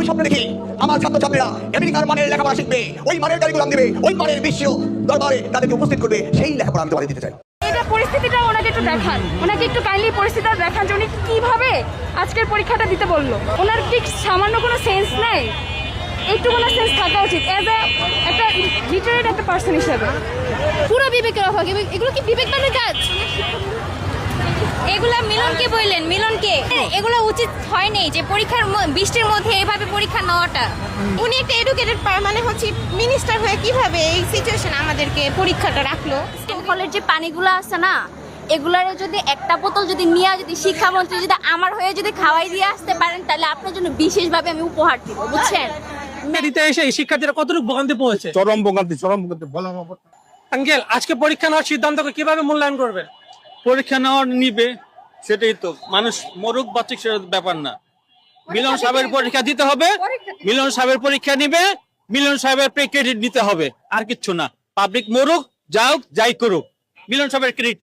আমি স্বপ্ন দেখি আমার ছাত্রছাত্রীরা আমেরিকার মানের লেখাপড়া শিখবে, ওই মানের কারিকুলাম দিবে, ওই মানের বিশ্ব দরবারে তাদেরকে উপস্থিত করবে, সেই লেখাপড়া আমি তোমাদের দিতে চাই। এটা পরিস্থিতিটা ওনাকে একটু দেখান, ওনাকে একটু কাইন্ডলি পরিস্থিতিটা দেখান যে উনি কিভাবে আজকের পরীক্ষাটা দিতে বললো। ওনার কি সামান্য কোনো সেন্স নেই? একটু কোনো সেন্স থাকা উচিত এজ একটা লিটারেট একটা পার্সন হিসেবে। পুরো বিবেকের অভাব। এগুলো কি বিবেক মানে কাজ? এগুলা মিলনকে বললেন, মিলনকে এগুলো উচিত হয়নি যে পরীক্ষার বৃষ্টির মধ্যে এভাবে পরীক্ষা নেওয়াটা। উনি একটা এডুকেটেড মানে হচ্ছে মিনিস্টার হয়ে কিভাবে এই সিচুয়েশন আমাদেরকে পরীক্ষাটা রাখলো। হলের যে পানিগুলো আছে না, এগুলারে যদি একটা বোতল যদি নিয়ে যদি শিক্ষামন্ত্রী যদি আমার হয়ে যদি খাওয়াই দিয়ে আসতে পারেন, তাহলে আপনার জন্য বিশেষভাবে আমি উপহার দিব, বুঝছেন? দিতে এসে শিক্ষার্থীরা কতটুকু ভোগান্তি পড়েছে? চরম ভোগান্তি বলার মতো। আঙ্কেল, আজকে পরীক্ষা নেওয়ার সিদ্ধান্তকে কিভাবে মূল্যায়ন করবেন? পরীক্ষা নেওয়ার নিবে, সেটাই তো। মানুষ মরুক বাচ্চা সেটা ব্যাপার না। মিলন সাহেবের পরীক্ষা দিতে হবে, মিলন সাহেবের পরীক্ষা নিবে, মিলন সাহেবের ক্রেডিট নিতে হবে, আর কিচ্ছু না। পাবলিক মরুক, যাই করুক, মিলন সাহেবের ক্রেডিট